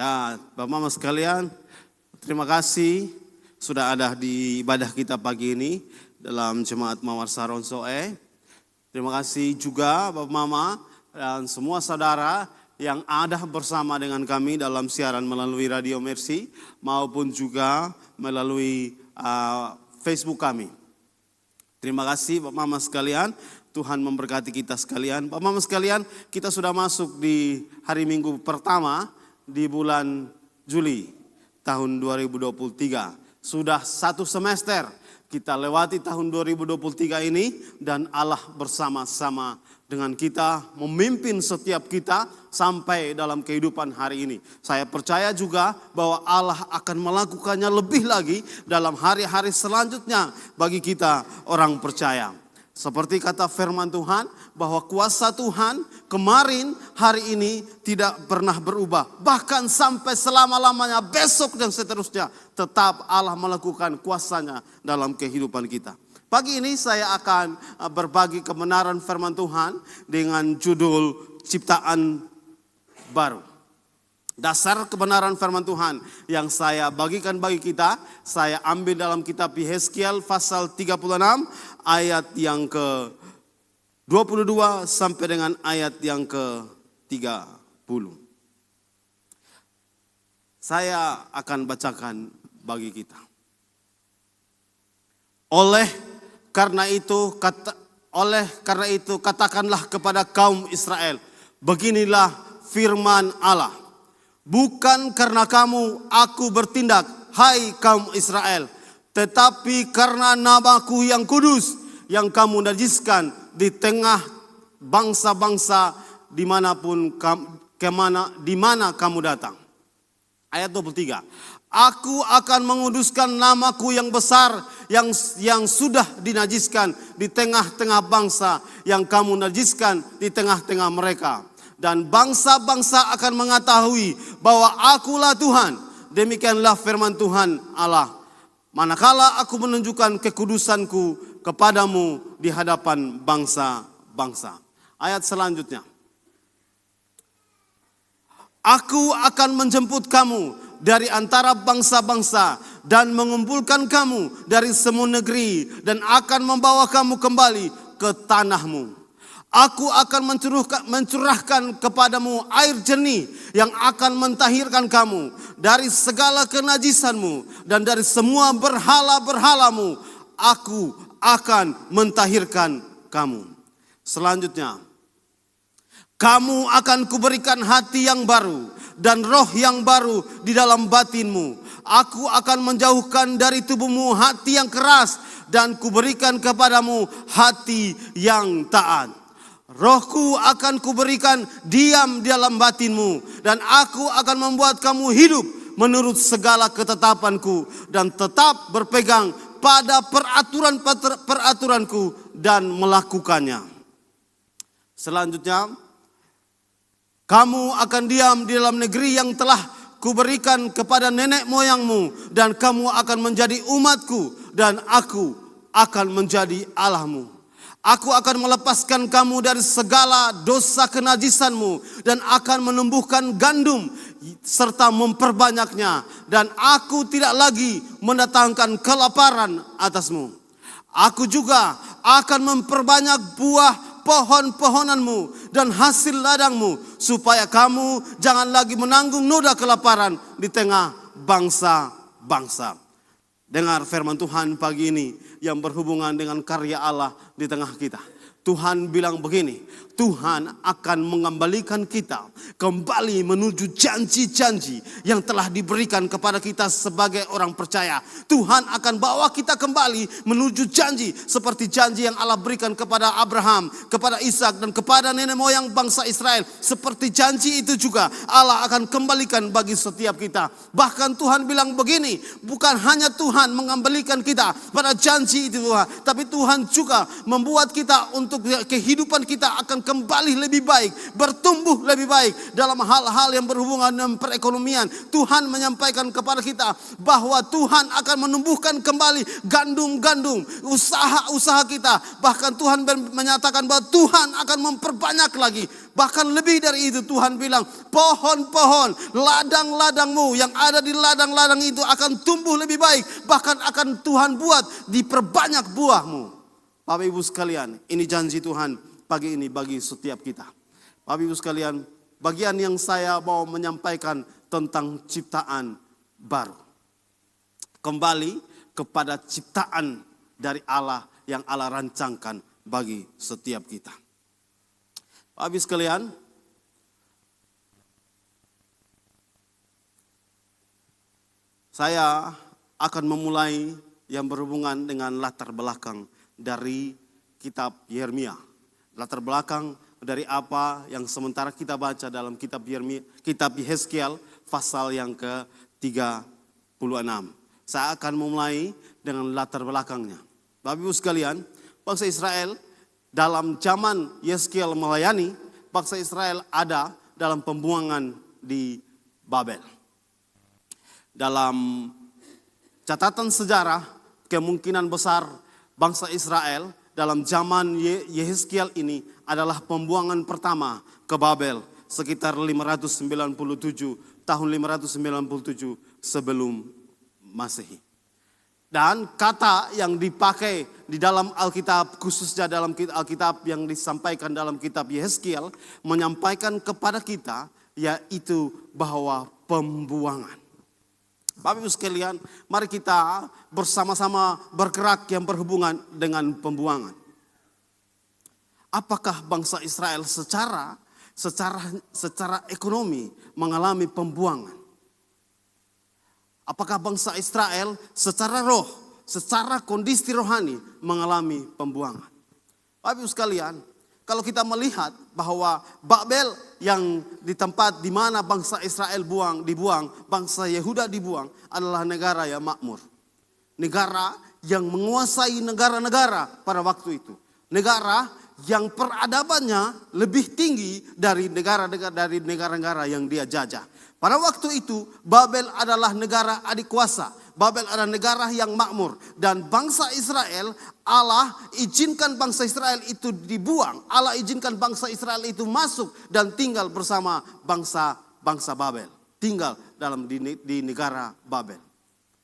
Ya, Bapak Mama sekalian, terima kasih sudah ada di ibadah kita pagi ini dalam Jemaat Mawar Saron Soe. Terima kasih juga Bapak Mama dan semua saudara yang ada bersama dengan kami dalam siaran melalui Radio Mercy maupun juga melalui Facebook kami. Terima kasih Bapak Mama sekalian, Tuhan memberkati kita sekalian. Bapak Mama sekalian, kita sudah masuk di hari Minggu pertama di bulan Juli tahun 2023. Sudah satu semester kita lewati tahun 2023 ini dan Allah bersama-sama dengan kita memimpin setiap kita sampai dalam kehidupan hari ini. Saya percaya juga bahwa Allah akan melakukannya lebih lagi dalam hari-hari selanjutnya bagi kita orang percaya. Seperti kata firman Tuhan bahwa kuasa Tuhan kemarin hari ini tidak pernah berubah. Bahkan sampai selama-lamanya besok dan seterusnya tetap Allah melakukan kuasanya dalam kehidupan kita. Pagi ini saya akan berbagi kebenaran firman Tuhan dengan judul ciptaan baru. Dasar kebenaran firman Tuhan yang saya bagikan bagi kita, saya ambil dalam kitab Yehezkiel pasal 36 ayat yang ke-22 sampai dengan ayat yang ke-30. Saya akan bacakan bagi kita. Oleh karena itu katakanlah kepada kaum Israel, beginilah firman Allah. Bukan karena kamu aku bertindak, hai kaum Israel, tetapi karena namaku yang kudus yang kamu najiskan di tengah bangsa-bangsa di mana kamu datang. Ayat 23. Aku akan menguduskan namaku yang besar yang sudah dinajiskan di tengah-tengah bangsa yang kamu najiskan di tengah-tengah mereka. Dan bangsa-bangsa akan mengetahui bahwa akulah Tuhan. Demikianlah firman Tuhan Allah. Manakala aku menunjukkan kekudusanku kepadamu di hadapan bangsa-bangsa. Ayat selanjutnya. Aku akan menjemput kamu dari antara bangsa-bangsa dan mengumpulkan kamu dari semua negeri dan akan membawa kamu kembali ke tanahmu. Aku akan mencurahkan kepadamu air jernih yang akan mentahirkan kamu dari segala kenajisanmu dan dari semua berhala-berhalamu. Aku akan mentahirkan kamu. Selanjutnya, kamu akan kuberikan hati yang baru dan roh yang baru di dalam batinmu. Aku akan menjauhkan dari tubuhmu hati yang keras dan kuberikan kepadamu hati yang taat. Rohku akan kuberikan diam di dalam batinmu dan aku akan membuat kamu hidup menurut segala ketetapanku dan tetap berpegang pada peraturan-peraturanku dan melakukannya. Selanjutnya, kamu akan diam di dalam negeri yang telah kuberikan kepada nenek moyangmu dan kamu akan menjadi umatku dan aku akan menjadi Allahmu. Aku akan melepaskan kamu dari segala dosa kenajisanmu dan akan menumbuhkan gandum serta memperbanyaknya. Dan aku tidak lagi mendatangkan kelaparan atasmu. Aku juga akan memperbanyak buah pohon-pohonanmu dan hasil ladangmu supaya kamu jangan lagi menanggung noda kelaparan di tengah bangsa-bangsa. Dengar firman Tuhan pagi ini yang berhubungan dengan karya Allah di tengah kita. Tuhan bilang begini, Tuhan akan mengembalikan kita kembali menuju janji-janji yang telah diberikan kepada kita sebagai orang percaya. Tuhan akan bawa kita kembali menuju janji seperti janji yang Allah berikan kepada Abraham, kepada Ishak dan kepada nenek moyang bangsa Israel. Seperti janji itu juga Allah akan kembalikan bagi setiap kita. Bahkan Tuhan bilang begini, bukan hanya Tuhan mengembalikan kita pada janji itu, tapi Tuhan juga membuat kita untuk kehidupan kita akan akan kembali lebih baik, bertumbuh lebih baik dalam hal-hal yang berhubungan dengan perekonomian. Tuhan menyampaikan kepada kita bahwa Tuhan akan menumbuhkan kembali gandum-gandum usaha-usaha kita. Bahkan Tuhan menyatakan bahwa Tuhan akan memperbanyak lagi. Bahkan lebih dari itu Tuhan bilang, pohon-pohon, ladang-ladangmu yang ada di ladang-ladang itu akan tumbuh lebih baik. Bahkan akan Tuhan buat diperbanyak buahmu. Bapak Ibu sekalian, ini janji Tuhan pagi ini bagi setiap kita. Bapak Ibu sekalian, bagian yang saya mau menyampaikan tentang ciptaan baru. Kembali kepada ciptaan dari Allah yang Allah rancangkan bagi setiap kita. Habis sekalian, saya akan memulai yang berhubungan dengan latar belakang dari kitab Yeremia. Latar belakang dari apa yang sementara kita baca dalam kitab Yeremia, kitab Yehezkiel pasal yang ke-36. Saya akan memulai dengan latar belakangnya. Bapak Ibu sekalian, bangsa Israel dalam zaman Yehezkiel melayani, bangsa Israel ada dalam pembuangan di Babel. Dalam catatan sejarah, kemungkinan besar bangsa Israel dalam zaman Yehezkiel ini adalah pembuangan pertama ke Babel sekitar 597 tahun 597 sebelum Masehi. Dan kata yang dipakai di dalam Alkitab, khususnya dalam Alkitab yang disampaikan dalam kitab Yehezkiel, menyampaikan kepada kita yaitu bahwa pembuangan. Bapak Ibu sekalian, mari kita bersama-sama bergerak yang berhubungan dengan pembuangan. Apakah bangsa Israel secara ekonomi mengalami pembuangan? Apakah bangsa Israel secara roh, secara kondisi rohani mengalami pembuangan? Bapak Ibu sekalian, kalau kita melihat bahwa Babel yang di tempat di mana bangsa Israel dibuang, bangsa Yehuda dibuang adalah negara yang makmur. Negara yang menguasai negara-negara pada waktu itu. Negara yang peradabannya lebih tinggi dari negara-negara yang dia jajah. Pada waktu itu Babel adalah negara adik kuasa. Babel adalah negara yang makmur. Dan bangsa Israel, Allah izinkan bangsa Israel itu dibuang. Allah izinkan bangsa Israel itu masuk dan tinggal bersama bangsa Babel. Tinggal di negara Babel.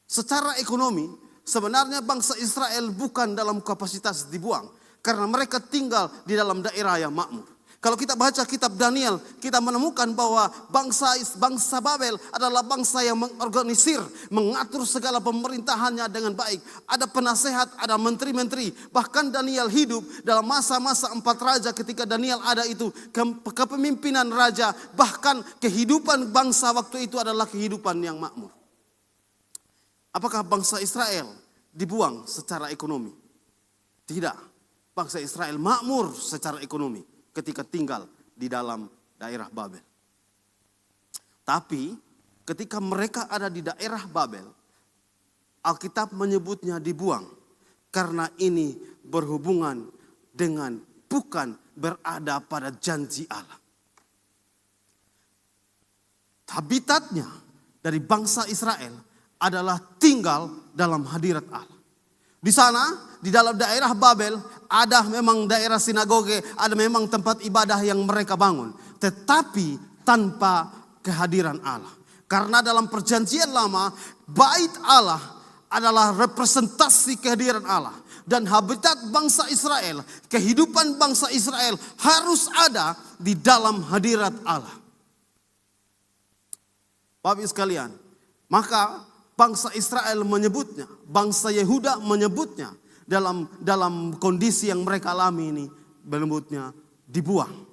Secara ekonomi sebenarnya bangsa Israel bukan dalam kapasitas dibuang. Karena mereka tinggal di dalam daerah yang makmur. Kalau kita baca kitab Daniel, kita menemukan bahwa bangsa Babel adalah bangsa yang mengorganisir, mengatur segala pemerintahannya dengan baik. Ada penasehat, ada menteri-menteri. Bahkan Daniel hidup dalam masa-masa 4 raja ketika Daniel ada itu. Kepemimpinan raja, bahkan kehidupan bangsa waktu itu adalah kehidupan yang makmur. Apakah bangsa Israel dibuang secara ekonomi? Tidak. Bangsa Israel makmur secara ekonomi ketika tinggal di dalam daerah Babel. Tapi ketika mereka ada di daerah Babel, Alkitab menyebutnya dibuang. Karena ini berhubungan dengan bukan berada pada janji Allah. Habitatnya dari bangsa Israel adalah tinggal dalam hadirat Allah. Di sana, di dalam daerah Babel, ada memang daerah sinagoge, ada memang tempat ibadah yang mereka bangun. Tetapi tanpa kehadiran Allah. Karena dalam perjanjian lama, bait Allah adalah representasi kehadiran Allah. Dan habitat bangsa Israel, kehidupan bangsa Israel harus ada di dalam hadirat Allah. Bapak Ibu sekalian, maka bangsa Israel menyebutnya, bangsa Yehuda menyebutnya dalam kondisi yang mereka alami ini, menyebutnya dibuang.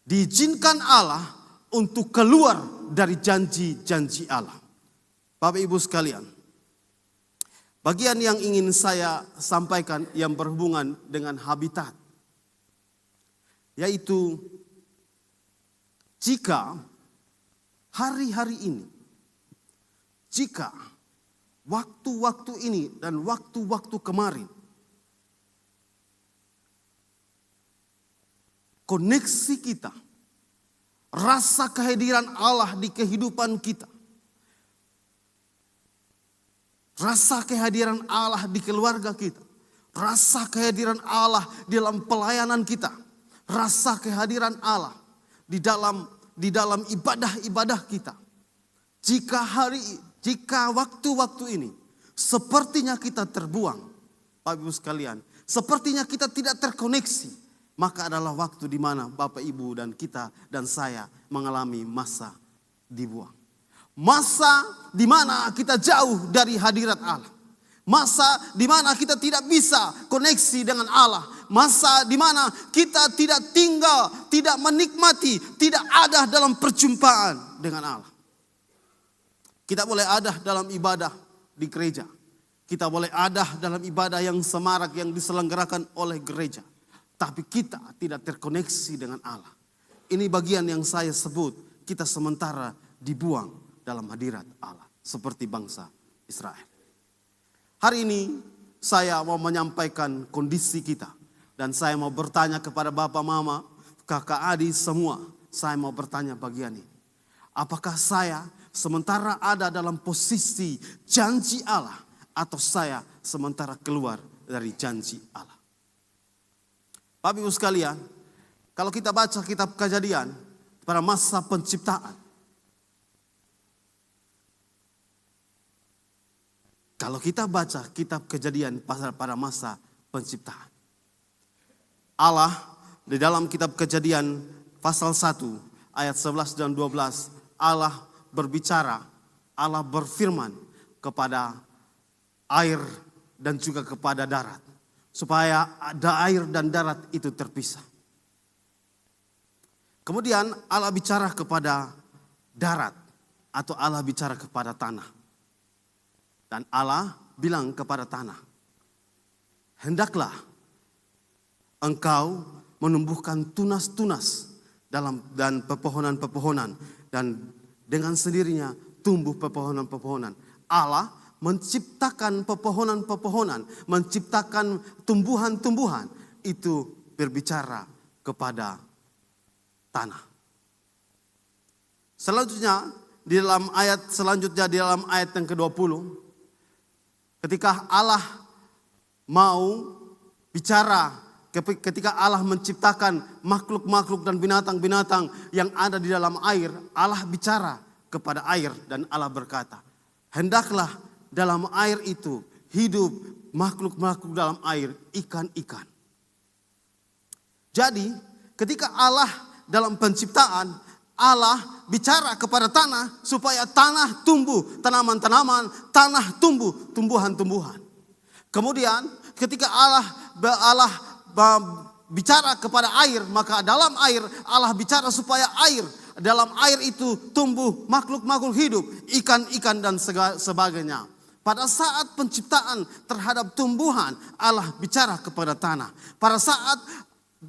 Diizinkan Allah untuk keluar dari janji-janji Allah. Bapak Ibu sekalian, bagian yang ingin saya sampaikan yang berhubungan dengan habitat, yaitu jika hari-hari ini, jika waktu-waktu ini dan waktu-waktu kemarin koneksi kita, rasa kehadiran Allah di kehidupan kita, rasa kehadiran Allah di keluarga kita, rasa kehadiran Allah di dalam pelayanan kita, rasa kehadiran Allah di dalam ibadah-ibadah kita. Jika waktu-waktu ini sepertinya kita terbuang, Bapak Ibu sekalian, sepertinya kita tidak terkoneksi, maka adalah waktu di mana Bapak Ibu dan kita dan saya mengalami masa dibuang. Masa di mana kita jauh dari hadirat Allah. Masa di mana kita tidak bisa koneksi dengan Allah. Masa di mana kita tidak tinggal, tidak menikmati, tidak ada dalam perjumpaan dengan Allah. Kita boleh ada dalam ibadah di gereja. Kita boleh ada dalam ibadah yang semarak yang diselenggarakan oleh gereja. Tapi kita tidak terkoneksi dengan Allah. Ini bagian yang saya sebut kita sementara dibuang dalam hadirat Allah. Seperti bangsa Israel. Hari ini saya mau menyampaikan kondisi kita. Dan saya mau bertanya kepada Bapak, Mama, kakak, adik semua. Saya mau bertanya bagian ini. Apakah saya sementara ada dalam posisi janji Allah, atau saya sementara keluar dari janji Allah? Bapak Ibu sekalian, kalau kita baca kitab Kejadian pada masa penciptaan, kalau kita baca kitab Kejadian pada masa penciptaan, Allah di dalam kitab Kejadian pasal 1 ayat 11 dan 12, Allah berbicara, Allah berfirman kepada air dan juga kepada darat, supaya ada air dan darat itu terpisah. Kemudian Allah bicara kepada darat, atau Allah bicara kepada tanah. Dan Allah bilang kepada tanah, hendaklah engkau menumbuhkan tunas-tunas dan pepohonan-pepohonan, dan dengan sendirinya tumbuh pepohonan-pepohonan. Allah menciptakan pepohonan-pepohonan, menciptakan tumbuhan-tumbuhan, itu berbicara kepada tanah. Selanjutnya di dalam ayat yang ke-20, ketika Allah mau bicara, ketika Allah menciptakan makhluk-makhluk dan binatang-binatang yang ada di dalam air, Allah bicara kepada air dan Allah berkata, hendaklah dalam air itu hidup makhluk-makhluk dalam air, ikan-ikan. Jadi ketika Allah dalam penciptaan, Allah bicara kepada tanah supaya tanah tumbuh tanaman-tanaman, tanah tumbuh tumbuhan-tumbuhan. Kemudian ketika Allah bicara kepada air, maka dalam air Allah bicara supaya dalam air itu tumbuh makhluk-makhluk hidup, ikan-ikan dan sebagainya. Pada saat penciptaan terhadap tumbuhan, Allah bicara kepada tanah. Pada saat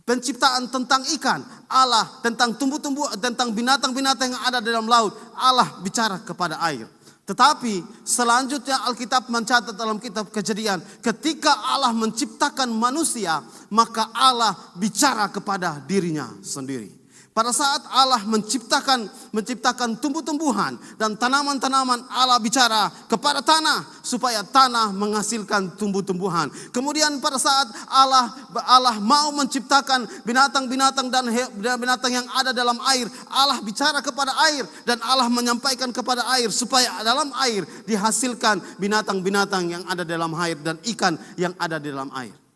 penciptaan tentang ikan, Allah tentang tumbuh-tumbuh, tentang binatang-binatang yang ada dalam laut, Allah bicara kepada air. Tetapi selanjutnya Alkitab mencatat dalam kitab Kejadian, ketika Allah menciptakan manusia, maka Allah bicara kepada dirinya sendiri. Pada saat Allah menciptakan tumbuh-tumbuhan dan tanaman-tanaman, Allah bicara kepada tanah supaya tanah menghasilkan tumbuh-tumbuhan. Kemudian pada saat Allah mau menciptakan binatang-binatang dan binatang yang ada dalam air, Allah bicara kepada air dan Allah menyampaikan kepada air supaya dalam air dihasilkan binatang-binatang yang ada dalam air dan ikan yang ada di dalam air.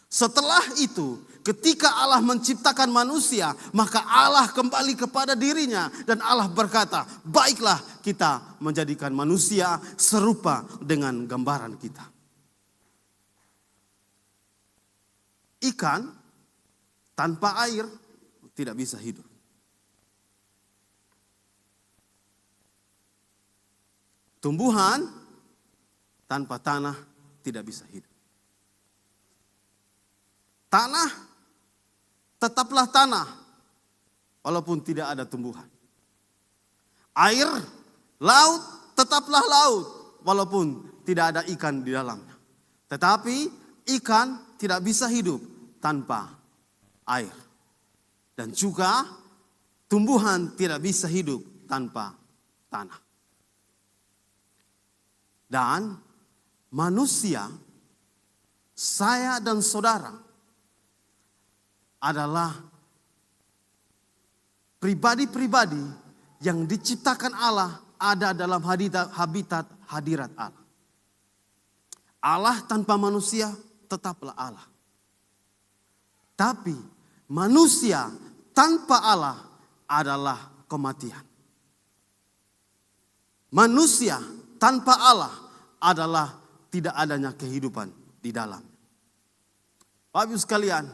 Setelah itu, ketika Allah menciptakan manusia, maka Allah kembali kepada dirinya dan Allah berkata, baiklah kita menjadikan manusia serupa dengan gambaran kita. Ikan tanpa air tidak bisa hidup. Tumbuhan tanpa tanah tidak bisa hidup. Tanah tetaplah tanah walaupun tidak ada tumbuhan. Air, laut tetaplah laut walaupun tidak ada ikan di dalamnya. Tetapi ikan tidak bisa hidup tanpa air. Dan juga tumbuhan tidak bisa hidup tanpa tanah. Dan manusia, saya dan saudara adalah pribadi-pribadi yang diciptakan Allah ada dalam habitat hadirat Allah. Allah tanpa manusia tetaplah Allah. Tapi manusia tanpa Allah adalah kematian. Manusia tanpa Allah adalah tidak adanya kehidupan di dalam. Bapak Ibu sekalian,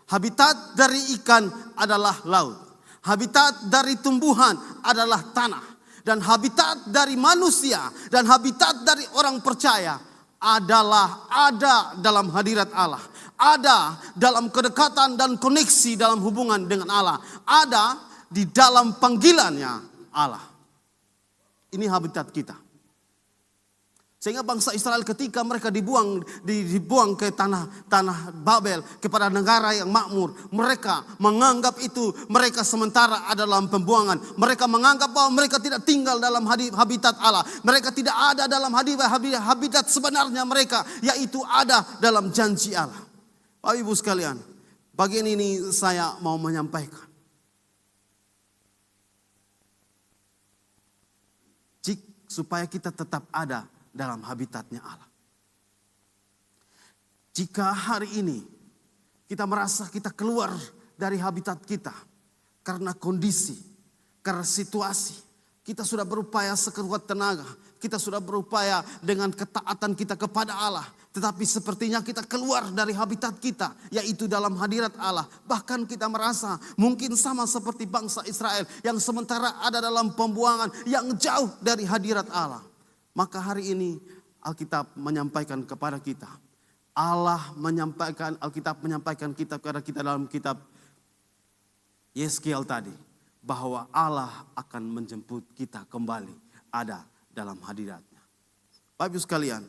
habitat dari ikan adalah laut. Habitat dari tumbuhan adalah tanah. Dan habitat dari manusia dan habitat dari orang percaya adalah ada dalam hadirat Allah. Ada dalam kedekatan dan koneksi dalam hubungan dengan Allah. Ada di dalam panggilannya Allah. Ini habitat kita. Sehingga bangsa Israel ketika mereka dibuang ke tanah Babel, kepada negara yang makmur, mereka menganggap itu mereka sementara ada dalam pembuangan. Mereka menganggap bahwa mereka tidak tinggal dalam habitat Allah. Mereka tidak ada dalam habitat sebenarnya mereka, yaitu ada dalam janji Allah. Bapak Ibu sekalian, bagian ini saya mau menyampaikan. Supaya kita tetap ada dalam habitatnya Allah. Jika hari ini kita merasa kita keluar dari habitat kita karena kondisi, karena situasi, kita sudah berupaya sekuat tenaga, kita sudah berupaya dengan ketaatan kita kepada Allah, tetapi sepertinya kita keluar dari habitat kita, yaitu dalam hadirat Allah. Bahkan kita merasa mungkin sama seperti bangsa Israel yang sementara ada dalam pembuangan yang jauh dari hadirat Allah. Maka hari ini Alkitab menyampaikan kepada kita. Alkitab menyampaikan kepada kita dalam kitab Yeskiel tadi. Bahwa Allah akan menjemput kita kembali ada dalam hadiratnya. Bapak Ibu sekalian,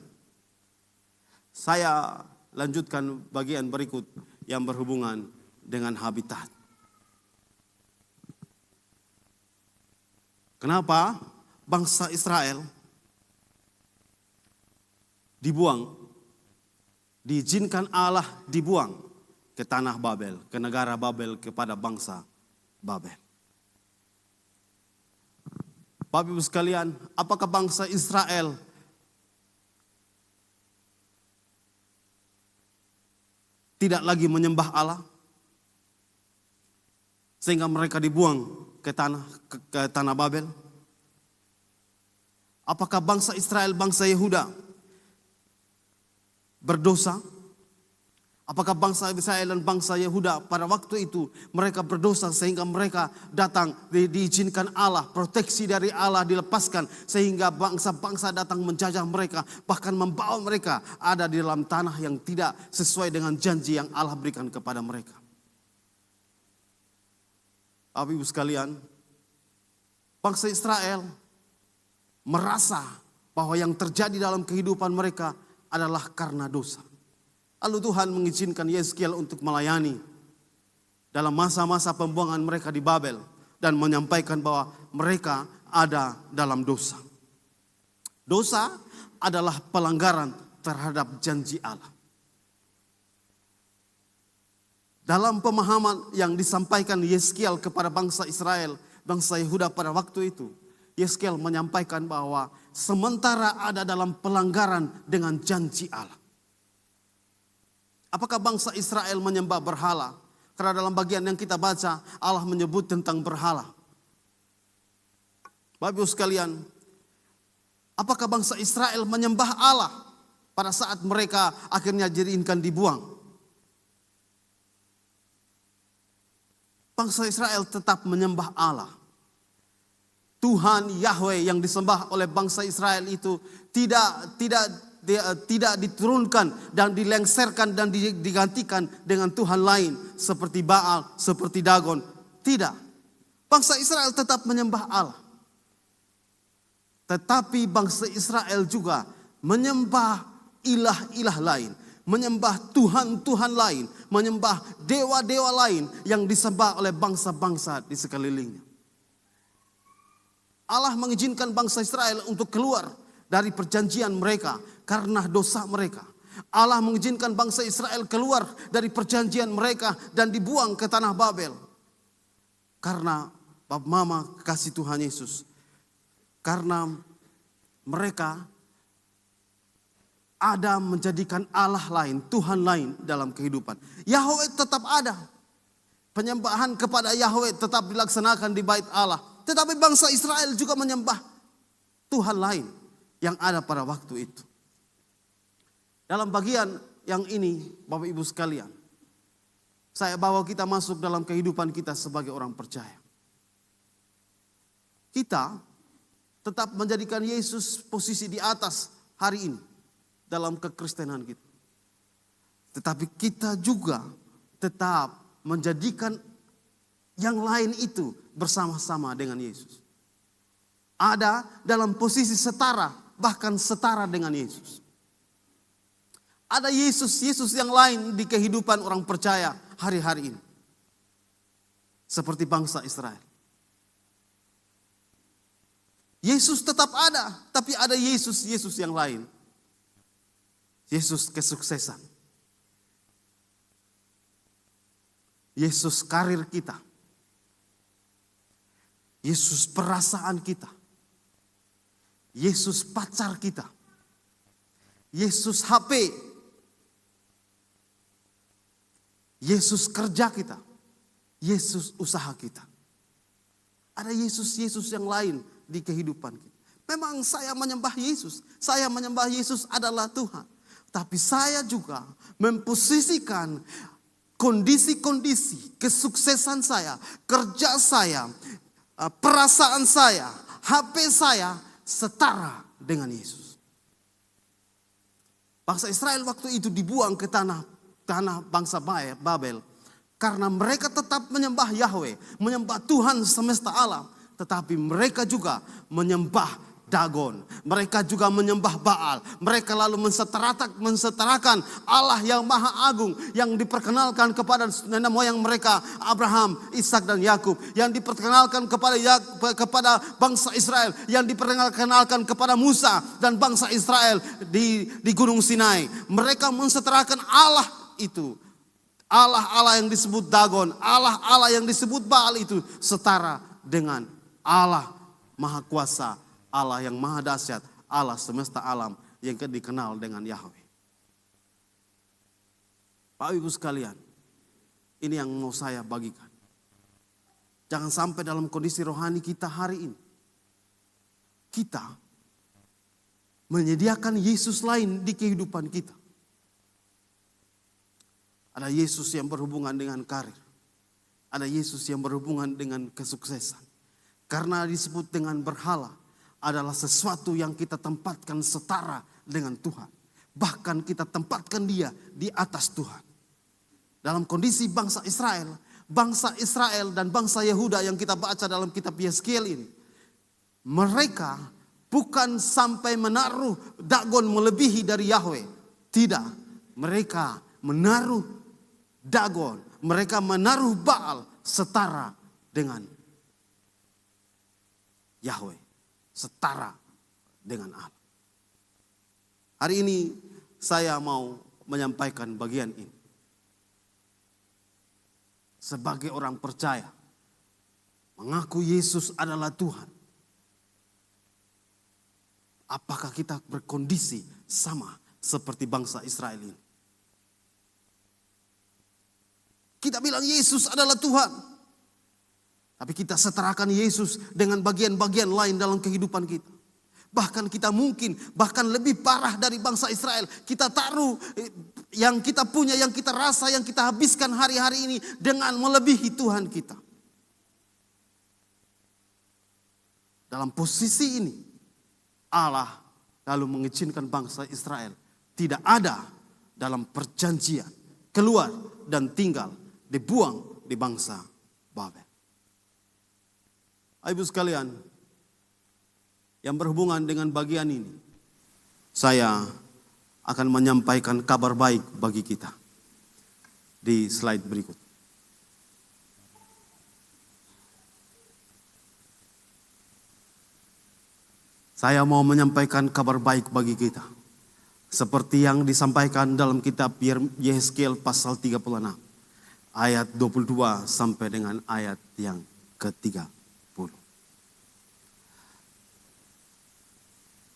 saya lanjutkan bagian berikut yang berhubungan dengan habitat. Kenapa bangsa Israel diizinkan Allah dibuang ke tanah Babel, ke negara Babel, kepada bangsa Babel? Bapak Ibu sekalian, apakah bangsa Israel tidak lagi menyembah Allah sehingga mereka dibuang ke tanah Babel? Apakah bangsa Israel, bangsa Yehuda berdosa? Apakah bangsa Israel dan bangsa Yehuda pada waktu itu mereka berdosa sehingga mereka datang diizinkan Allah, proteksi dari Allah dilepaskan sehingga bangsa-bangsa datang menjajah mereka, bahkan membawa mereka ada di dalam tanah yang tidak sesuai dengan janji yang Allah berikan kepada mereka? Bapak Ibu sekalian, bangsa Israel merasa bahwa yang terjadi dalam kehidupan mereka adalah karena dosa. Lalu Tuhan mengizinkan Yeskiel untuk melayani dalam masa-masa pembuangan mereka di Babel dan menyampaikan bahwa mereka ada dalam dosa. Dosa adalah pelanggaran terhadap janji Allah. Dalam pemahaman yang disampaikan Yeskiel kepada bangsa Israel, bangsa Yehuda pada waktu itu, Yeskiel menyampaikan bahwa sementara ada dalam pelanggaran dengan janji Allah. Apakah bangsa Israel menyembah berhala? Karena dalam bagian yang kita baca, Allah menyebut tentang berhala. Bapak Ibu sekalian, apakah bangsa Israel menyembah Allah pada saat mereka akhirnya diizinkan dibuang? Bangsa Israel tetap menyembah Allah. Tuhan Yahweh yang disembah oleh bangsa Israel itu tidak diturunkan dan dilengserkan dan digantikan dengan Tuhan lain seperti Baal, seperti Dagon. Tidak. Bangsa Israel tetap menyembah Allah. Tetapi bangsa Israel juga menyembah ilah-ilah lain, menyembah Tuhan-Tuhan lain, menyembah dewa-dewa lain yang disembah oleh bangsa-bangsa di sekelilingnya. Allah mengizinkan bangsa Israel untuk keluar dari perjanjian mereka karena dosa mereka. Allah mengizinkan bangsa Israel keluar dari perjanjian mereka dan dibuang ke tanah Babel. Karena Bapa Mama kasih Tuhan Yesus. Karena mereka ada menjadikan Allah lain, Tuhan lain dalam kehidupan. Yahweh tetap ada. Penyembahan kepada Yahweh tetap dilaksanakan di bait Allah. Tetapi bangsa Israel juga menyembah Tuhan lain yang ada pada waktu itu. Dalam bagian yang ini, Bapak Ibu sekalian, saya bawa kita masuk dalam kehidupan kita sebagai orang percaya. Kita tetap menjadikan Yesus posisi di atas hari ini dalam kekristenan kita. Tetapi kita juga tetap menjadikan yang lain itu bersama-sama dengan Yesus. Ada dalam posisi setara, bahkan setara dengan Yesus. Ada Yesus yang lain di kehidupan orang percaya hari-hari ini. Seperti bangsa Israel. Yesus tetap ada, tapi ada Yesus yang lain. Yesus kesuksesan. Yesus karir kita. Yesus perasaan kita. Yesus pacar kita. Yesus HP. Yesus kerja kita. Yesus usaha kita. Ada Yesus yang lain di kehidupan kita. Memang saya menyembah Yesus. Saya menyembah Yesus adalah Tuhan. Tapi saya juga memposisikan kondisi-kondisi kesuksesan saya, kerja saya, perasaan saya, HP saya setara dengan Yesus. Bangsa Israel waktu itu dibuang ke tanah bangsa Babel karena mereka tetap menyembah Yahweh, menyembah Tuhan semesta alam, tetapi mereka juga menyembah Dagon. Mereka juga menyembah Baal. Mereka lalu mensetarakan Allah yang maha agung yang diperkenalkan kepada nenek moyang mereka Abraham, Ishak dan Yakub, yang diperkenalkan kepada bangsa Israel, yang diperkenalkan kepada Musa dan bangsa Israel di Gunung Sinai. Mereka mensetarakan Allah itu. Allah yang disebut Dagon, Allah yang disebut Baal itu setara dengan Allah Maha Kuasa, Allah yang maha dahsyat, Allah semesta alam yang dikenal dengan Yahweh. Bapak Ibu sekalian, ini yang mau saya bagikan. Jangan sampai dalam kondisi rohani kita hari ini, kita menyediakan Yesus lain di kehidupan kita. Ada Yesus yang berhubungan dengan karir. Ada Yesus yang berhubungan dengan kesuksesan. Karena disebut dengan berhala adalah sesuatu yang kita tempatkan setara dengan Tuhan. Bahkan kita tempatkan dia di atas Tuhan. Dalam kondisi bangsa Israel dan bangsa Yehuda yang kita baca dalam kitab Yeskiel ini. Mereka bukan sampai menaruh Dagon melebihi dari Yahweh. Tidak, mereka menaruh Dagon, mereka menaruh Baal setara dengan Yahweh. Setara dengan Allah. Hari ini saya mau menyampaikan bagian ini. Sebagai orang percaya, mengaku Yesus adalah Tuhan. Apakah kita berkondisi sama seperti bangsa Israel ini? Kita bilang Yesus adalah Tuhan. Tapi kita setarakan Yesus dengan bagian-bagian lain dalam kehidupan kita. Bahkan kita mungkin, bahkan lebih parah dari bangsa Israel. Kita taruh yang kita punya, yang kita rasa, yang kita habiskan hari-hari ini dengan melebihi Tuhan kita. Dalam posisi ini, Allah lalu mengizinkan bangsa Israel tidak ada dalam perjanjian. Keluar dan tinggal, dibuang di bangsa Babel. Ibu sekalian, yang berhubungan dengan bagian ini, saya akan menyampaikan kabar baik bagi kita. Di slide berikut. Saya mau menyampaikan kabar baik bagi kita. Seperti yang disampaikan dalam kitab Yehezkiel pasal 36. Ayat 22 sampai dengan ayat yang ke-30.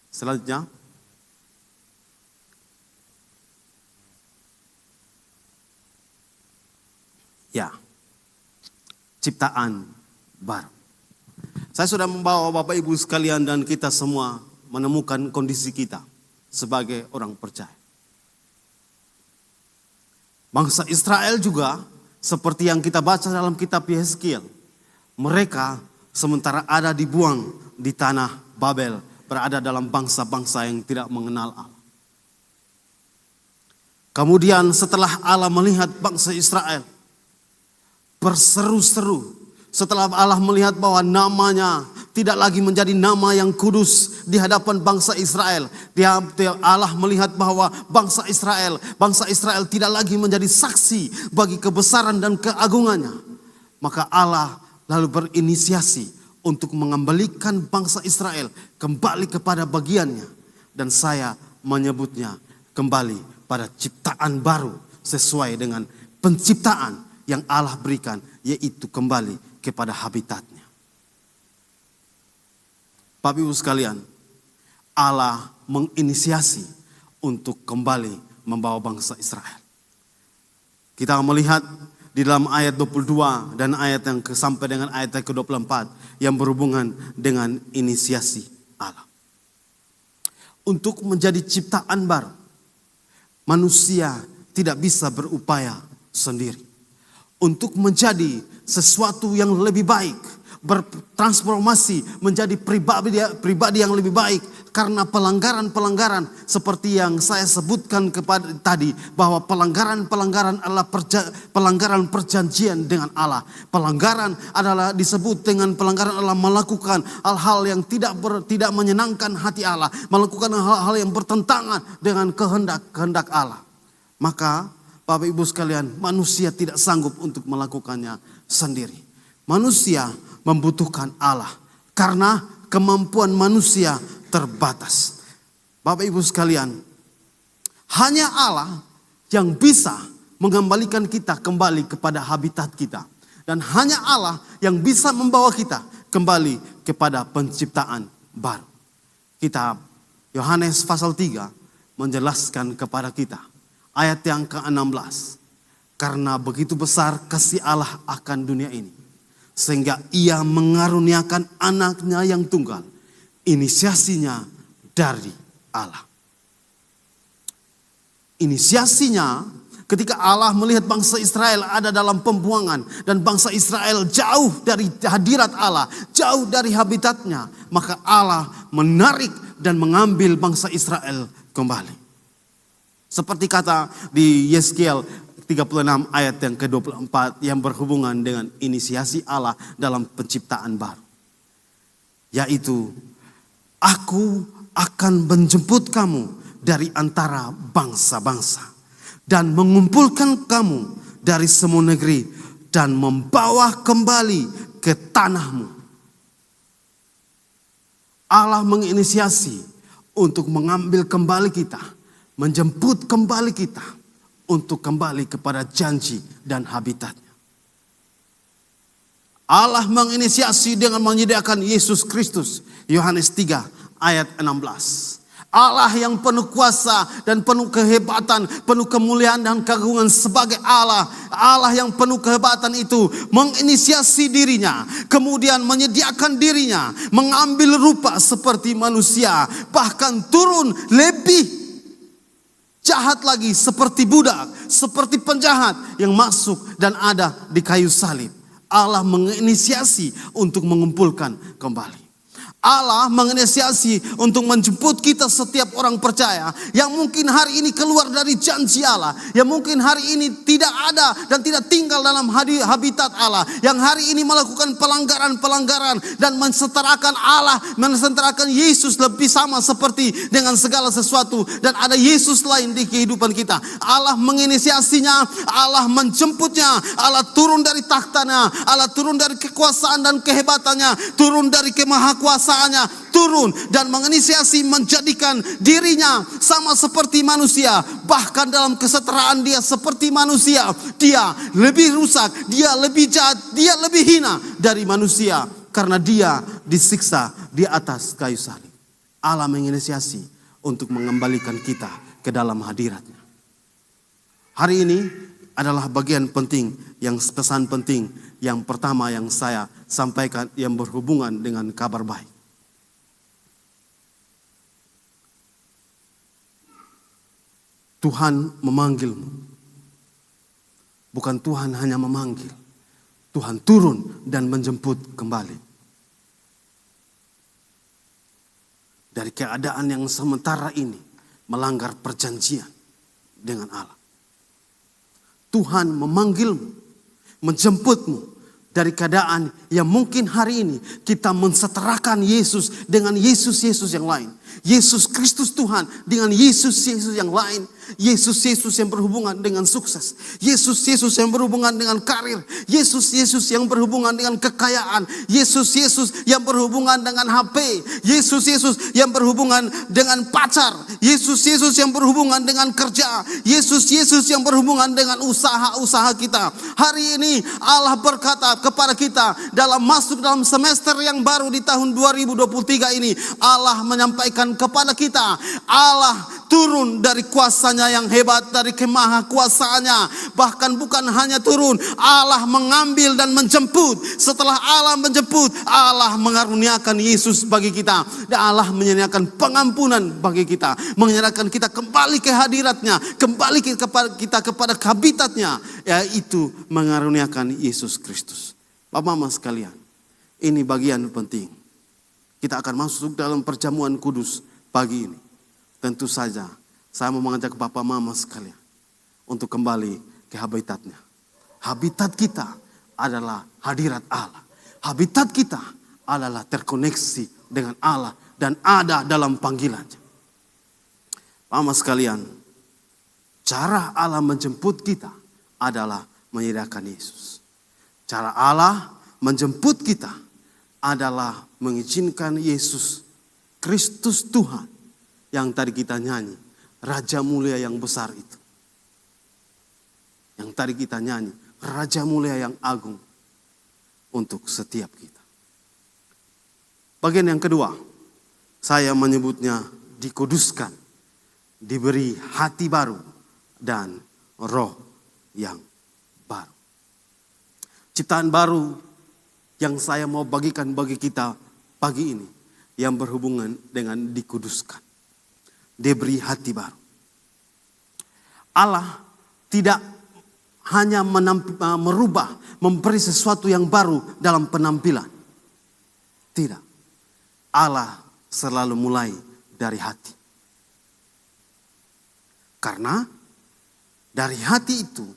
Selanjutnya. Ya, ciptaan baru. Saya sudah membawa Bapak Ibu sekalian dan kita semua menemukan kondisi kita sebagai orang percaya. Bangsa Israel juga seperti yang kita baca dalam kitab Yehezkiel. Mereka sementara ada dibuang di tanah Babel, berada dalam bangsa-bangsa yang tidak mengenal Allah. Kemudian setelah Allah melihat bangsa Israel berseru-seru, setelah Allah melihat bahwa namanya tidak lagi menjadi nama yang kudus di hadapan bangsa Israel. Allah melihat bahwa bangsa Israel tidak lagi menjadi saksi bagi kebesaran dan keagungannya. Maka Allah lalu berinisiasi untuk mengembalikan bangsa Israel kembali kepada bagiannya. Dan saya menyebutnya kembali pada ciptaan baru sesuai dengan penciptaan yang Allah berikan, yaitu kembali kepada habitatnya. Bapak Ibu sekalian, Allah menginisiasi untuk kembali membawa bangsa Israel. Kita melihat di dalam ayat 22 dan ayat yang sampai dengan ayat yang ke-24 yang berhubungan dengan inisiasi Allah. Untuk menjadi ciptaan baru, manusia tidak bisa berupaya sendiri. Untuk menjadi sesuatu yang lebih baik, bertransformasi menjadi pribadi yang lebih baik. Karena pelanggaran-pelanggaran seperti yang saya sebutkan tadi, bahwa pelanggaran-pelanggaran adalah pelanggaran perjanjian dengan Allah. Pelanggaran adalah disebut dengan pelanggaran adalah melakukan hal-hal yang tidak menyenangkan hati Allah, melakukan hal-hal yang bertentangan dengan kehendak Allah. Maka Bapak Ibu sekalian, manusia tidak sanggup untuk melakukannya sendiri. Manusia membutuhkan Allah karena kemampuan manusia terbatas. Bapak Ibu sekalian, hanya Allah yang bisa mengembalikan kita kembali kepada habitat kita. Dan hanya Allah yang bisa membawa kita kembali kepada penciptaan baru. Kitab Yohanes pasal 3 menjelaskan kepada kita. Ayat yang ke-16. Karena begitu besar kasih Allah akan dunia ini, sehingga ia mengaruniakan anaknya yang tunggal. Inisiasinya dari Allah. Inisiasinya ketika Allah melihat bangsa Israel ada dalam pembuangan. Dan bangsa Israel jauh dari hadirat Allah, jauh dari habitatnya. Maka Allah menarik dan mengambil bangsa Israel kembali. Seperti kata di Yehezkiel 36 ayat yang ke-24 yang berhubungan dengan inisiasi Allah dalam penciptaan baru. Yaitu, aku akan menjemput kamu dari antara bangsa-bangsa dan mengumpulkan kamu dari semua negeri dan membawa kembali ke tanahmu. Allah menginisiasi untuk mengambil kembali kita, menjemput kembali kita untuk kembali kepada janji dan habitatnya. Allah menginisiasi dengan menyediakan Yesus Kristus. Yohanes 3 ayat 16. Allah yang penuh kuasa dan penuh kehebatan, penuh kemuliaan dan keagungan sebagai Allah. Allah yang penuh kehebatan itu menginisiasi dirinya, kemudian menyediakan dirinya, mengambil rupa seperti manusia, bahkan turun lebih jahat lagi seperti budak, seperti penjahat yang masuk dan ada di kayu salib. Allah menginisiasi untuk mengumpulkan kembali. Allah menginisiasi untuk menjemput kita setiap orang percaya yang mungkin hari ini keluar dari janji Allah, yang mungkin hari ini tidak ada dan tidak tinggal dalam habitat Allah, yang hari ini melakukan pelanggaran-pelanggaran dan mensetarakan Allah, mensetarakan Yesus lebih sama seperti dengan segala sesuatu, dan ada Yesus lain di kehidupan kita. Allah menginisiasinya, Allah menjemputnya, Allah turun dari takhtanya, Allah turun dari kekuasaan dan kehebatannya, turun dari kemahakuasaan, turun dan menginisiasi menjadikan dirinya sama seperti manusia. Bahkan dalam kesetaraan dia seperti manusia, dia lebih rusak, dia lebih jahat, dia lebih hina dari manusia karena dia disiksa di atas kayu salib. Allah menginisiasi untuk mengembalikan kita ke dalam hadiratnya. Hari ini adalah bagian penting, yang pesan penting yang pertama yang saya sampaikan yang berhubungan dengan kabar baik. Tuhan memanggilmu. Bukan Tuhan hanya memanggil. Tuhan turun dan menjemput kembali. Dari keadaan yang sementara ini melanggar perjanjian dengan Allah. Tuhan memanggilmu, menjemputmu dari keadaan yang mungkin hari ini kita mensetarakan Yesus dengan Yesus-Yesus yang lain. Yesus Kristus Tuhan dengan Yesus-Yesus yang lain. Yesus-Yesus yang berhubungan dengan sukses. Yesus-Yesus yang berhubungan dengan karir. Yesus-Yesus yang berhubungan dengan kekayaan. Yesus-Yesus yang berhubungan dengan HP. Yesus-Yesus yang berhubungan dengan pacar. Yesus-Yesus yang berhubungan dengan kerja. Yesus-Yesus yang berhubungan dengan usaha-usaha kita. Hari ini Allah berkata kepada kita masuk dalam semester yang baru di tahun 2023 ini. Allah menyampaikan kepada kita, Allah turun dari kuasanya yang hebat, dari kemahakuasaannya. Bahkan bukan hanya turun, Allah mengambil dan menjemput. Setelah Allah menjemput, Allah mengaruniakan Yesus bagi kita. Dan Allah menyediakan pengampunan bagi kita, menyerahkan kita kembali ke hadiratnya, kembali kita kepada habitatnya, yaitu mengaruniakan Yesus Kristus. Bapak Mama sekalian, ini bagian penting. Kita akan masuk dalam perjamuan kudus pagi ini. Tentu saja saya mau mengajak Bapak Mama sekalian untuk kembali ke habitatnya. Habitat kita adalah hadirat Allah. Habitat kita adalah terkoneksi dengan Allah dan ada dalam panggilannya. Mama sekalian, cara Allah menjemput kita adalah menyediakan Yesus. Cara Allah menjemput kita adalah mengizinkan Yesus Kristus Tuhan. Yang tadi kita nyanyi, Raja Mulia yang besar itu. Yang tadi kita nyanyi, Raja Mulia yang agung untuk setiap kita. Bagian yang kedua, saya menyebutnya dikuduskan, diberi hati baru dan roh yang baru. Ciptaan baru yang saya mau bagikan bagi kita pagi ini yang berhubungan dengan dikuduskan. Diberi hati baru. Allah tidak hanya merubah, memberi sesuatu yang baru dalam penampilan. Tidak. Allah selalu mulai dari hati. Karena dari hati itu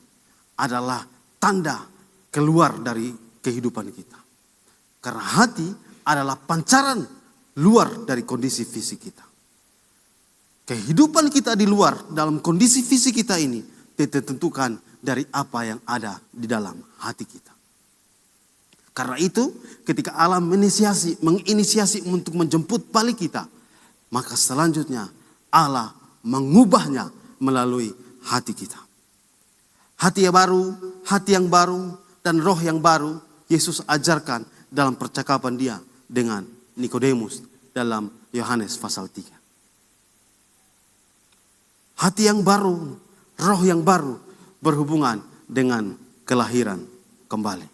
adalah tanda keluar dari kehidupan kita. Karena hati adalah pancaran luar dari kondisi fisik kita. Kehidupan kita di luar dalam kondisi fisik kita ini ditentukan dari apa yang ada di dalam hati kita. Karena itu ketika Allah menginisiasi untuk menjemput balik kita, maka selanjutnya Allah mengubahnya melalui hati kita. Hati yang baru dan roh yang baru Yesus ajarkan dalam percakapan dia dengan Nikodemus dalam Yohanes pasal 3. Hati yang baru, roh yang baru berhubungan dengan kelahiran kembali.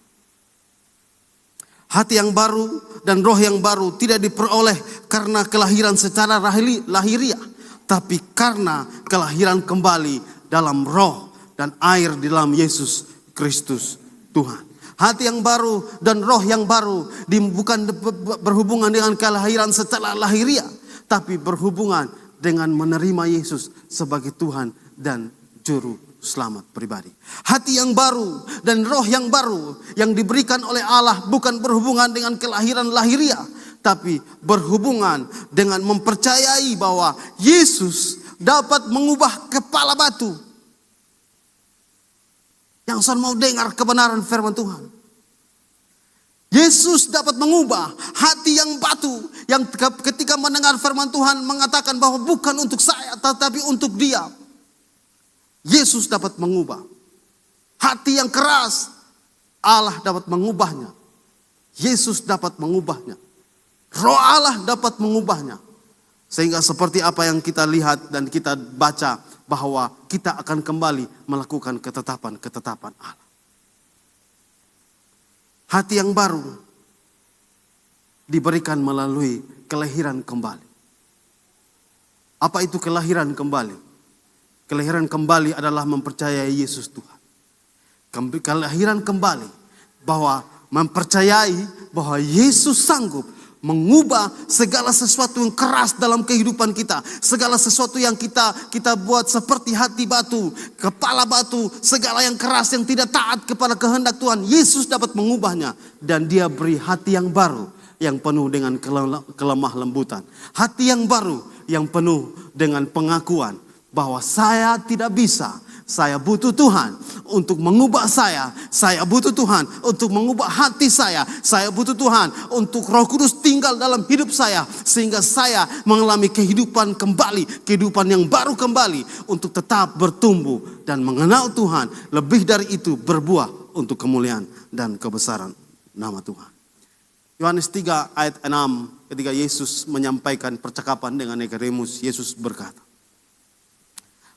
Hati yang baru dan roh yang baru tidak diperoleh karena kelahiran secara lahiriah, tapi karena kelahiran kembali dalam roh dan air di dalam Yesus Kristus Tuhan. Hati yang baru dan roh yang baru bukan berhubungan dengan kelahiran secara lahiriah, tapi berhubungan dengan menerima Yesus sebagai Tuhan dan Juru Selamat pribadi. Hati yang baru dan roh yang baru yang diberikan oleh Allah bukan berhubungan dengan kelahiran lahiriah, tapi berhubungan dengan mempercayai bahwa Yesus dapat mengubah kepala batu. Yang son mau dengar kebenaran firman Tuhan. Yesus dapat mengubah hati yang batu, yang ketika mendengar firman Tuhan mengatakan bahwa bukan untuk saya tetapi untuk dia. Yesus dapat mengubah. Hati yang keras, Allah dapat mengubahnya. Yesus dapat mengubahnya. Roh Allah dapat mengubahnya. Sehingga seperti apa yang kita lihat dan kita baca, bahwa kita akan kembali melakukan ketetapan-ketetapan Allah. Hati yang baru diberikan melalui kelahiran kembali. Apa itu kelahiran kembali? Kelahiran kembali adalah mempercayai Yesus Tuhan. Kelahiran kembali bahwa mempercayai bahwa Yesus sanggup mengubah segala sesuatu yang keras dalam kehidupan kita. Segala sesuatu yang kita buat seperti hati batu, kepala batu, segala yang keras yang tidak taat kepada kehendak Tuhan. Yesus dapat mengubahnya. Dan dia beri hati yang baru yang penuh dengan kelemah lembutan. Hati yang baru yang penuh dengan pengakuan bahwa saya tidak bisa. Saya butuh Tuhan untuk mengubah saya. Saya butuh Tuhan untuk mengubah hati saya. Saya butuh Tuhan untuk Roh Kudus tinggal dalam hidup saya. Sehingga saya mengalami kehidupan kembali. Kehidupan yang baru kembali. Untuk tetap bertumbuh dan mengenal Tuhan. Lebih dari itu berbuah untuk kemuliaan dan kebesaran nama Tuhan. Yohanes 3 ayat 6 ketika Yesus menyampaikan percakapan dengan Nikodemus. Yesus berkata,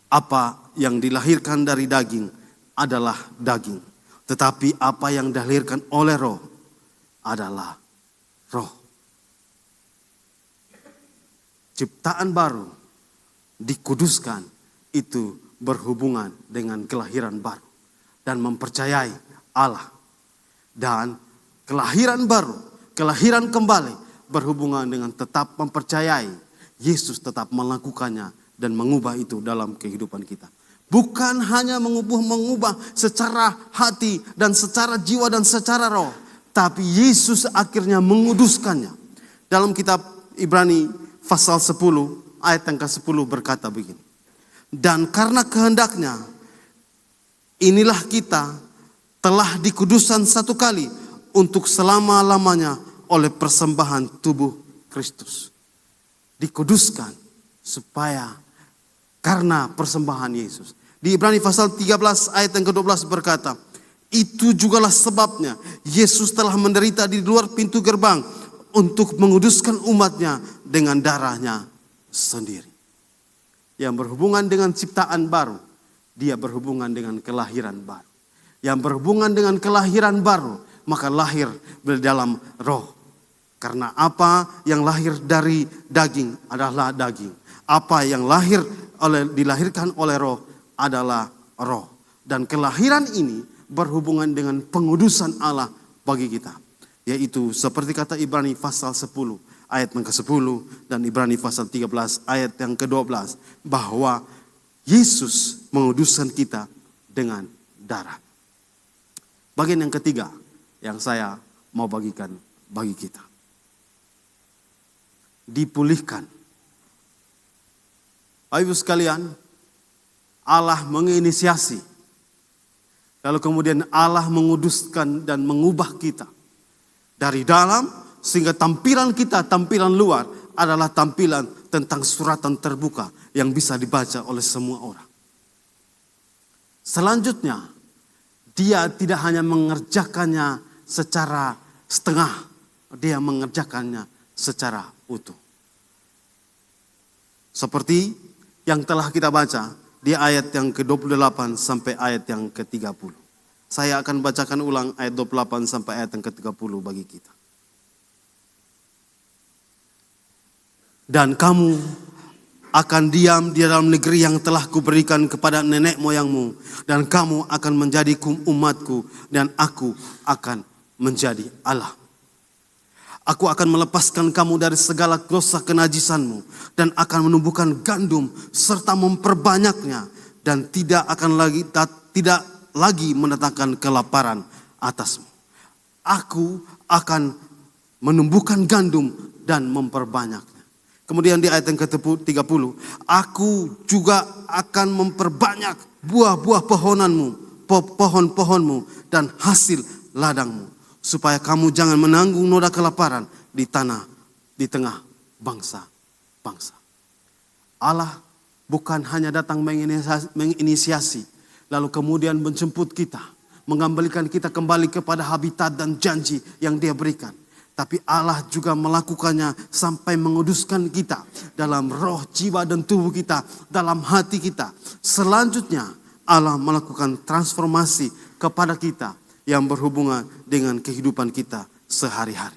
apa yang dilahirkan dari daging adalah daging. Tetapi apa yang dilahirkan oleh roh adalah roh. Ciptaan baru dikuduskan itu berhubungan dengan kelahiran baru. Dan mempercayai Allah. Dan kelahiran baru, kelahiran kembali berhubungan dengan tetap mempercayai Yesus tetap melakukannya dan mengubah itu dalam kehidupan kita. Bukan hanya mengubah secara hati dan secara jiwa dan secara roh. Tapi Yesus akhirnya menguduskannya. Dalam kitab Ibrani pasal 10 ayat yang ke-10 berkata begini. Dan karena kehendaknya inilah kita telah dikuduskan satu kali untuk selama-lamanya oleh persembahan tubuh Kristus. Dikuduskan supaya karena persembahan Yesus. Di Ibrani pasal 13 ayat yang ke-12 berkata, itu jugalah sebabnya Yesus telah menderita di luar pintu gerbang untuk menguduskan umatnya dengan darahnya sendiri. Yang berhubungan dengan ciptaan baru, dia berhubungan dengan kelahiran baru. Yang berhubungan dengan kelahiran baru, maka lahir dari dalam roh. Karena apa yang lahir dari daging adalah daging. Apa yang dilahirkan oleh roh adalah roh. Dan kelahiran ini berhubungan dengan pengudusan Allah bagi kita. Yaitu seperti kata Ibrani pasal 10 ayat yang ke-10 dan Ibrani pasal 13 ayat yang ke-12. Bahwa Yesus menguduskan kita dengan darah. Bagian yang ketiga yang saya mau bagikan bagi kita. Dipulihkan. Ibu sekalian, Allah menginisiasi. Lalu kemudian Allah menguduskan dan mengubah kita. Dari dalam sehingga tampilan kita, tampilan luar adalah tampilan tentang suratan terbuka yang bisa dibaca oleh semua orang. Selanjutnya, dia tidak hanya mengerjakannya secara setengah. Dia mengerjakannya secara utuh. Seperti yang telah kita baca di ayat yang ke-28 sampai ayat yang ke-30. Saya akan bacakan ulang ayat 28 sampai ayat yang ke-30 bagi kita. Dan kamu akan diam di dalam negeri yang telah kuberikan kepada nenek moyangmu, dan kamu akan menjadi umatku, dan aku akan menjadi Allah. Aku akan melepaskan kamu dari segala dosa kenajisanmu, dan akan menumbuhkan gandum serta memperbanyaknya, dan tidak lagi mendatangkan kelaparan atasmu. Aku akan menumbuhkan gandum dan memperbanyaknya. Kemudian di ayat yang ke-30, aku juga akan memperbanyak buah-buah pohon-pohonmu dan hasil ladangmu, supaya kamu jangan menanggung noda kelaparan di tengah bangsa-bangsa. Allah bukan hanya datang menginisiasi, lalu kemudian menjemput kita, mengembalikan kita kembali kepada habitat dan janji yang Dia berikan. Tapi Allah juga melakukannya sampai menguduskan kita dalam roh, jiwa, dan tubuh kita, dalam hati kita. Selanjutnya Allah melakukan transformasi kepada kita yang berhubungan dengan kehidupan kita sehari-hari.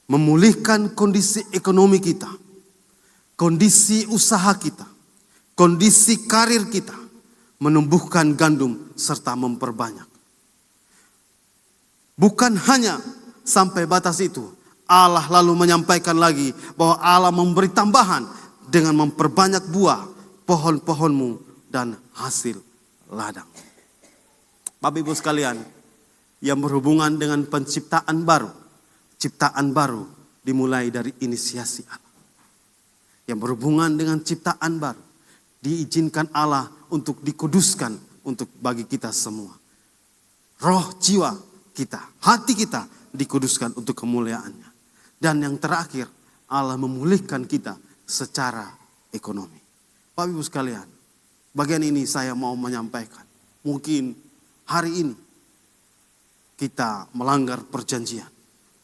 Memulihkan kondisi ekonomi kita, kondisi usaha kita, kondisi karir kita, menumbuhkan gandum serta memperbanyak. Bukan hanya sampai batas itu, Allah lalu menyampaikan lagi bahwa Allah memberi tambahan dengan memperbanyak buah pohon-pohonmu dan hasil ladang. Bapak Ibu sekalian, yang berhubungan dengan penciptaan baru, ciptaan baru dimulai dari inisiasi Allah. Yang berhubungan dengan ciptaan baru, diizinkan Allah untuk dikuduskan untuk bagi kita semua. Roh, jiwa kita, hati kita dikuduskan untuk kemuliaannya. Dan yang terakhir, Allah memulihkan kita secara ekonomi. Bapak Ibu sekalian, bagian ini saya mau menyampaikan. Mungkin hari ini kita melanggar perjanjian.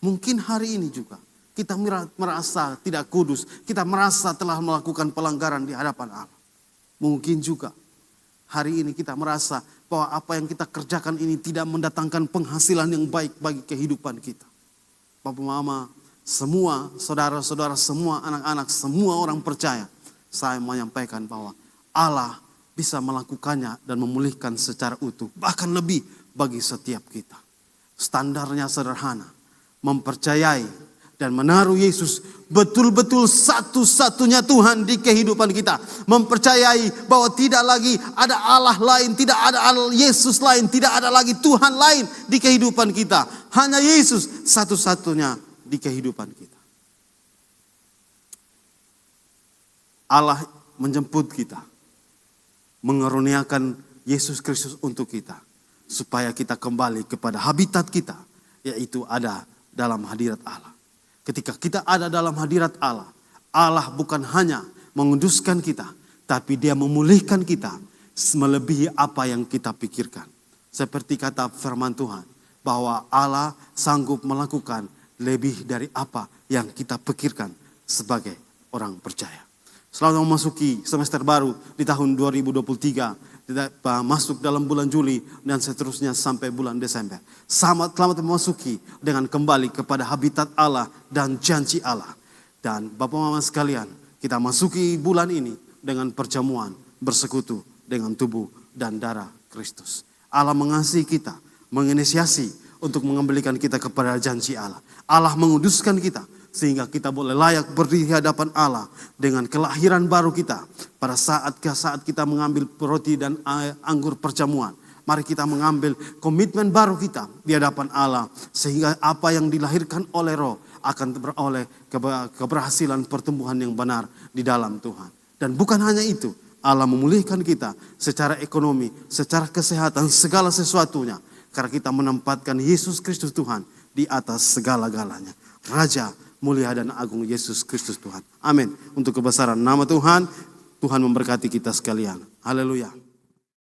Mungkin hari ini juga kita merasa tidak kudus. Kita merasa telah melakukan pelanggaran di hadapan Allah. Mungkin juga hari ini kita merasa bahwa apa yang kita kerjakan ini tidak mendatangkan penghasilan yang baik bagi kehidupan kita. Bapak Mama, semua saudara-saudara, semua anak-anak, semua orang percaya, saya menyampaikan bahwa Allah bisa melakukannya dan memulihkan secara utuh. Bahkan lebih bagi setiap kita. Standarnya sederhana. Mempercayai dan menaruh Yesus betul-betul satu-satunya Tuhan di kehidupan kita. Mempercayai bahwa tidak lagi ada Allah lain, tidak ada Allah Yesus lain, tidak ada lagi Tuhan lain di kehidupan kita. Hanya Yesus satu-satunya di kehidupan kita. Allah menjemput kita, mengaruniakan Yesus Kristus untuk kita, supaya kita kembali kepada habitat kita, yaitu ada dalam hadirat Allah. Ketika kita ada dalam hadirat Allah, Allah bukan hanya menguduskan kita, tapi Dia memulihkan kita melebihi apa yang kita pikirkan. Seperti kata firman Tuhan, bahwa Allah sanggup melakukan lebih dari apa yang kita pikirkan sebagai orang percaya. Selamat memasuki semester baru di tahun 2023. Masuk dalam bulan Juli dan seterusnya sampai bulan Desember. Selamat memasuki dengan kembali kepada habitat Allah dan janji Allah. Dan Bapak Mama sekalian, kita masuki bulan ini dengan perjamuan bersekutu dengan tubuh dan darah Kristus. Allah mengasihi kita, menginisiasi untuk mengembalikan kita kepada janji Allah. Allah menguduskan kita sehingga kita boleh layak berdiri di hadapan Allah dengan kelahiran baru kita. Pada saat kita mengambil roti dan anggur perjamuan, mari kita mengambil komitmen baru kita di hadapan Allah. Sehingga apa yang dilahirkan oleh Roh akan beroleh keberhasilan pertumbuhan yang benar di dalam Tuhan. Dan bukan hanya itu, Allah memulihkan kita secara ekonomi, secara kesehatan, segala sesuatunya. Karena kita menempatkan Yesus Kristus Tuhan di atas segala-galanya. Raja, mulia dan agung Yesus Kristus Tuhan. Amin. Untuk kebesaran nama Tuhan, Tuhan memberkati kita sekalian. Haleluya.